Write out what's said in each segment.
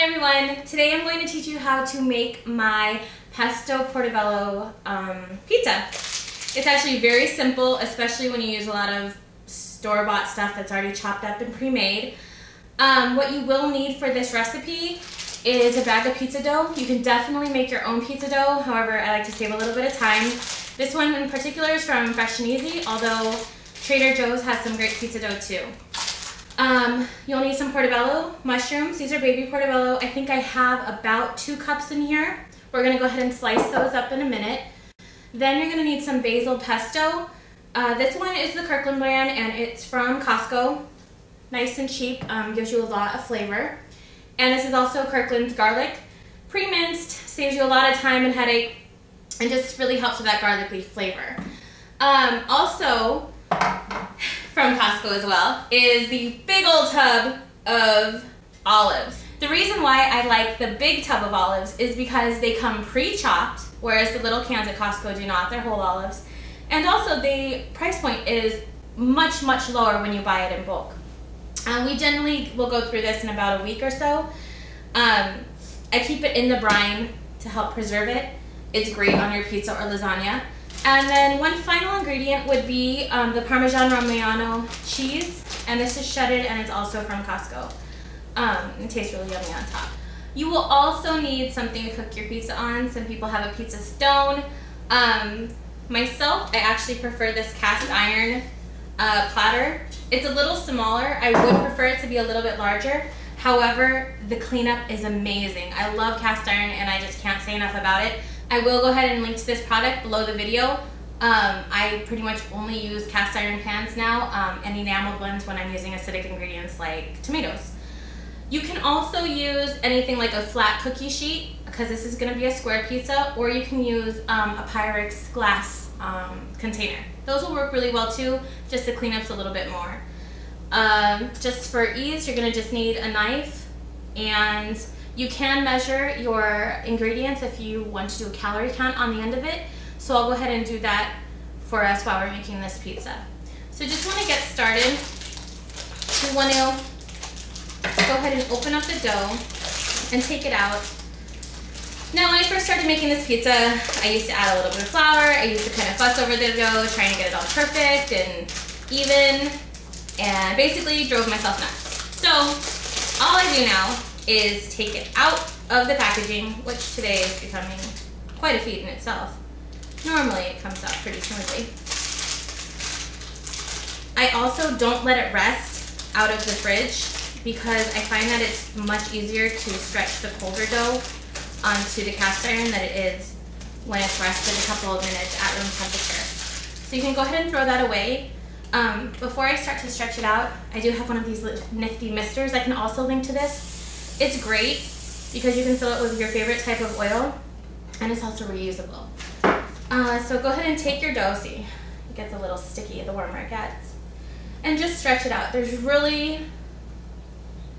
Hi everyone, today I'm going to teach you how to make my Pesto Portobello pizza. It's actually very simple, especially when you use a lot of store-bought stuff that's already chopped up and pre-made. What you will need for this recipe is a bag of pizza dough. You can definitely make your own pizza dough, however I like to save a little bit of time. This one in particular is from Fresh and Easy, although Trader Joe's has some great pizza dough too. You'll need some portobello mushrooms. These are baby portobello. I think I have about 2 cups in here. We're going to go ahead and slice those up in a minute. Then you're going to need some basil pesto. This one is the Kirkland brand and it's from Costco. Nice and cheap, gives you a lot of flavor. And this is also Kirkland's garlic. Pre-minced, saves you a lot of time and headache and just really helps with that garlicky flavor. Also, from Costco as well, is the big old tub of olives. The reason why I like the big tub of olives is because they come pre-chopped, whereas the little cans at Costco do not. They're whole olives. And also the price point is much, much lower when you buy it in bulk. We generally will go through this in about a week or so. I keep it in the brine to help preserve it. It's great on your pizza or lasagna. And then one final ingredient would be the Parmesan Romano cheese, and this is shredded and it's also from Costco. It tastes really yummy on top. You will also need something to cook your pizza on. Some people have a pizza stone. Myself, I actually prefer this cast iron platter. It's a little smaller. I would prefer it to be a little bit larger. However, the cleanup is amazing. I love cast iron and I just can't say enough about it. I will go ahead and link to this product below the video. I pretty much only use cast iron pans now and enamel blends when I'm using acidic ingredients like tomatoes. You can also use anything like a flat cookie sheet because this is going to be a square pizza, or you can use a Pyrex glass container. Those will work really well too, just to clean up a little bit more. Just for ease, you're going to just need a knife, and you can measure your ingredients if you want to do a calorie count on the end of it. So I'll go ahead and do that for us while we're making this pizza. So just want to get started, you want to go ahead and open up the dough and take it out. Now when I first started making this pizza, I used to add a little bit of flour. I used to kind of fuss over the dough, trying to get it all perfect and even, and basically drove myself nuts. So all I do now is take it out of the packaging, which today is becoming quite a feat in itself. Normally it comes out pretty smoothly. I also don't let it rest out of the fridge because I find that it's much easier to stretch the colder dough onto the cast iron than it is when it's rested a couple of minutes at room temperature. So you can go ahead and throw that away. Before I start to stretch it out, I do have one of these nifty misters. I can also link to this. It's great because you can fill it with your favorite type of oil, and it's also reusable. So go ahead and take your dough. See, it gets a little sticky the warmer it gets. And just stretch it out. There's really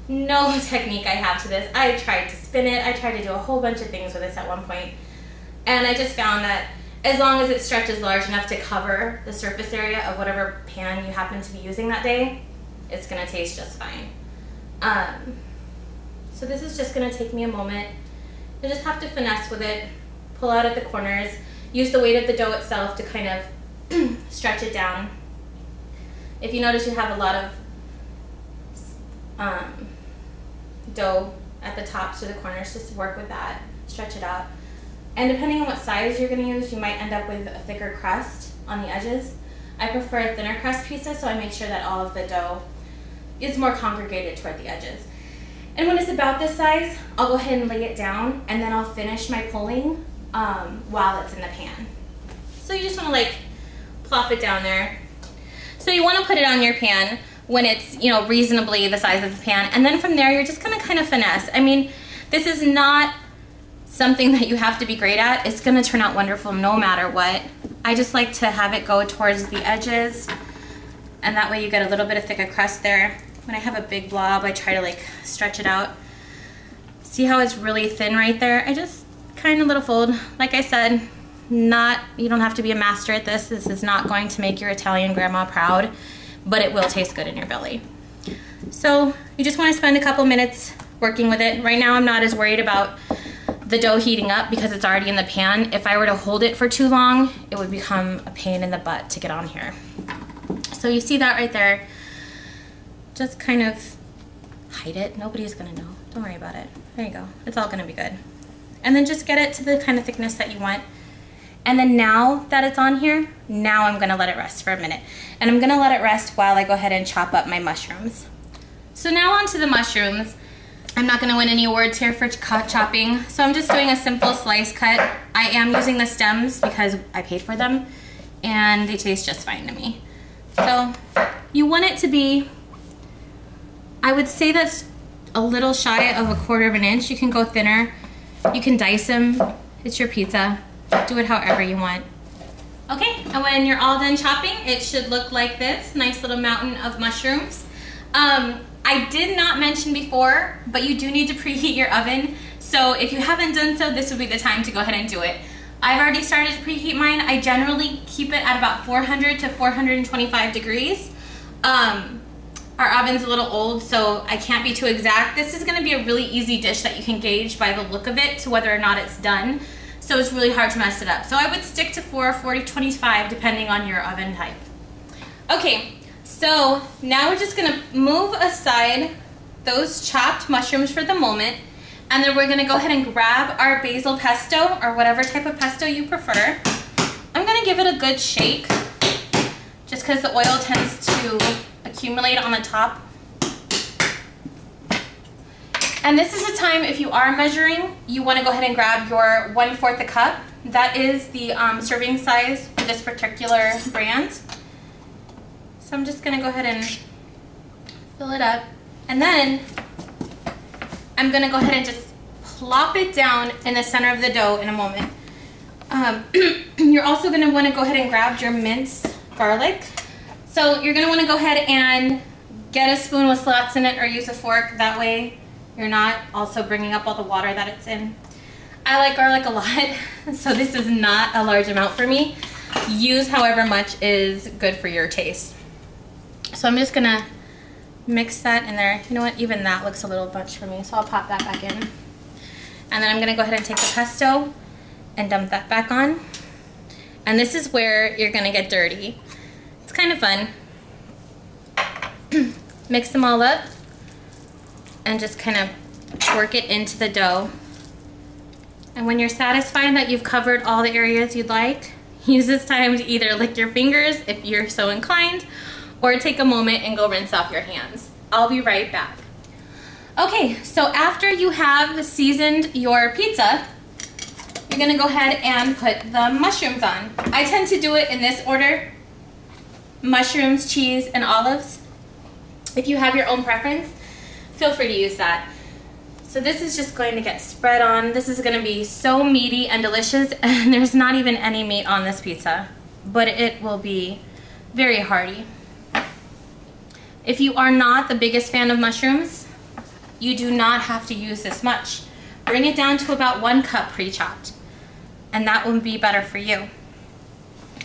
no technique I have to this. I tried to spin it. I tried to do a whole bunch of things with this at one point. And I just found that as long as it stretches large enough to cover the surface area of whatever pan you happen to be using that day, it's going to taste just fine. So this is just going to take me a moment. You just have to finesse with it, pull out at the corners, use the weight of the dough itself to kind of stretch it down. If you notice you have a lot of dough at the top, so the corners, just work with that, stretch it out. And depending on what size you're going to use, you might end up with a thicker crust on the edges. I prefer a thinner crust pizza, so I make sure that all of the dough is more congregated toward the edges. And when it's about this size, I'll go ahead and lay it down, and then I'll finish my pulling while it's in the pan. So you just want to like plop it down there. So you want to put it on your pan when it's, you know, reasonably the size of the pan, and then from there you're just going to kind of finesse. I mean, this is not something that you have to be great at. It's going to turn out wonderful no matter what. I just like to have it go towards the edges, and that way you get a little bit of thicker crust there. When I have a big blob, I try to like stretch it out. See how it's really thin right there? I just kind of little fold. Like I said, you don't have to be a master at this. This is not going to make your Italian grandma proud, but it will taste good in your belly. So you just want to spend a couple minutes working with it. Right now I'm not as worried about the dough heating up because it's already in the pan. If I were to hold it for too long, it would become a pain in the butt to get on here. So you see that right there. Just kind of hide it. Nobody's gonna know. Don't worry about it. There you go. It's all gonna be good. And then just get it to the kind of thickness that you want. And then now that it's on here, now I'm gonna let it rest for a minute. And I'm gonna let it rest while I go ahead and chop up my mushrooms. So now onto the mushrooms. I'm not gonna win any awards here for chopping, so I'm just doing a simple slice cut. I am using the stems because I paid for them, and they taste just fine to me. So you want it to be, I would say that's a little shy of 1/4 inch. You can go thinner. You can dice them. It's your pizza. Do it however you want. Okay, and when you're all done chopping, it should look like this. Nice little mountain of mushrooms. I did not mention before, but you do need to preheat your oven. So if you haven't done so, this would be the time to go ahead and do it. I've already started to preheat mine. I generally keep it at about 400 to 425 degrees. Our oven's a little old, so I can't be too exact. This is gonna be a really easy dish that you can gauge by the look of it to whether or not it's done. So it's really hard to mess it up. So I would stick to 440-25 depending on your oven type. Okay. So now we're just gonna move aside those chopped mushrooms for the moment, and then we're gonna go ahead and grab our basil pesto or whatever type of pesto you prefer. I'm gonna give it a good shake just because the oil tends to accumulate on the top. And this is the time, if you are measuring, you wanna go ahead and grab your 1/4 a cup. That is the serving size for this particular brand. So I'm just gonna go ahead and fill it up. And then I'm gonna go ahead and just plop it down in the center of the dough in a moment. You're also gonna wanna go ahead and grab your minced garlic. So you're gonna wanna go ahead and get a spoon with slots in it or use a fork. That way you're not also bringing up all the water that it's in. I like garlic a lot, so this is not a large amount for me. Use however much is good for your taste. So I'm just gonna mix that in there. You know what, even that looks a little much for me, so I'll pop that back in. And then I'm gonna go ahead and take the pesto and dump that back on. And this is where you're gonna get dirty. It's kind of fun. Mix them all up and just kind of work it into the dough. And when you're satisfied that you've covered all the areas you'd like, use this time to either lick your fingers if you're so inclined, or take a moment and go rinse off your hands. I'll be right back. Okay, so after you have seasoned your pizza, you're gonna go ahead and put the mushrooms on. I tend to do it in this order: mushrooms, cheese, and olives. If you have your own preference, feel free to use that. So this is just going to get spread on. This is gonna be so meaty and delicious, and there's not even any meat on this pizza, but it will be very hearty. If you are not the biggest fan of mushrooms, you do not have to use this much. Bring it down to about 1 cup pre-chopped, and that will be better for you.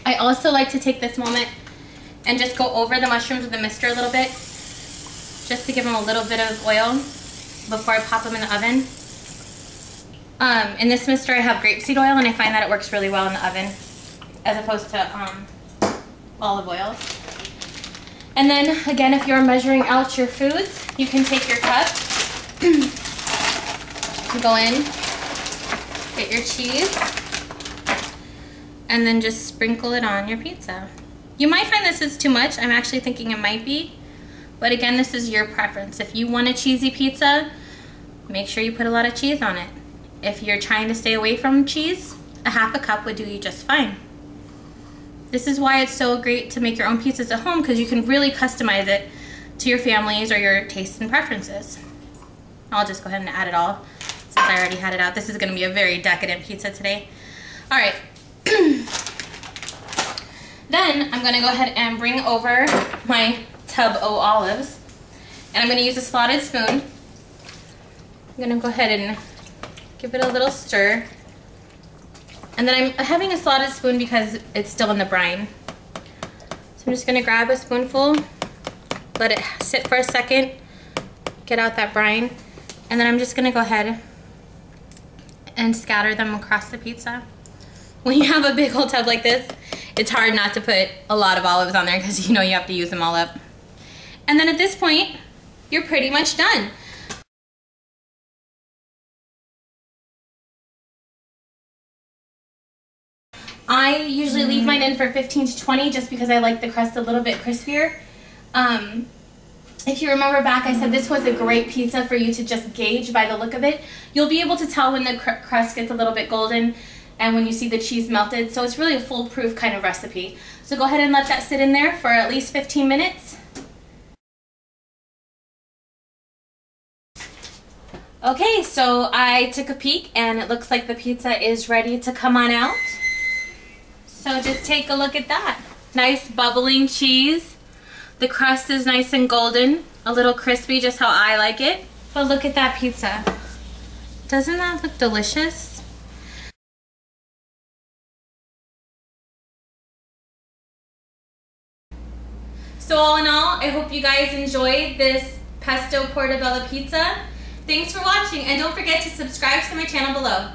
I also like to take this moment and just go over the mushrooms with a mister a little bit, just to give them a little bit of oil before I pop them in the oven. In this mister I have grapeseed oil, and I find that it works really well in the oven as opposed to olive oil. And then again, if you're measuring out your foods, you can take your cup, go in, get your cheese, and then just sprinkle it on your pizza. You might find this is too much. I'm actually thinking it might be, but again, this is your preference. If you want a cheesy pizza, make sure you put a lot of cheese on it. If you're trying to stay away from cheese, a 1/2 cup would do you just fine. This is why it's so great to make your own pizzas at home, because you can really customize it to your family's or your tastes and preferences. I'll just go ahead and add it all since I already had it out. This is going to be a very decadent pizza today. All right. Then I'm going to go ahead and bring over my tub of olives, and I'm going to use a slotted spoon. I'm going to go ahead and give it a little stir. And then I'm having a slotted spoon because it's still in the brine. So I'm just gonna grab a spoonful, let it sit for a second, get out that brine, And then I'm just gonna go ahead and scatter them across the pizza. When you have a big old tub like this, it's hard not to put a lot of olives on there because you know you have to use them all up. And then at this point, you're pretty much done. I usually leave mine in for 15 to 20 just because I like the crust a little bit crispier. If you remember back, I said this was a great pizza for you to just gauge by the look of it. You'll be able to tell when the crust gets a little bit golden and when you see the cheese melted. So it's really a foolproof kind of recipe. So go ahead and let that sit in there for at least 15 minutes. Okay, so I took a peek and it looks like the pizza is ready to come on out. So just take a look at that. Nice bubbling cheese. The crust is nice and golden, a little crispy, just how I like it. But look at that pizza. Doesn't that look delicious? So all in all, I hope you guys enjoyed this Pesto Portobello pizza. Thanks for watching, and don't forget to subscribe to my channel below.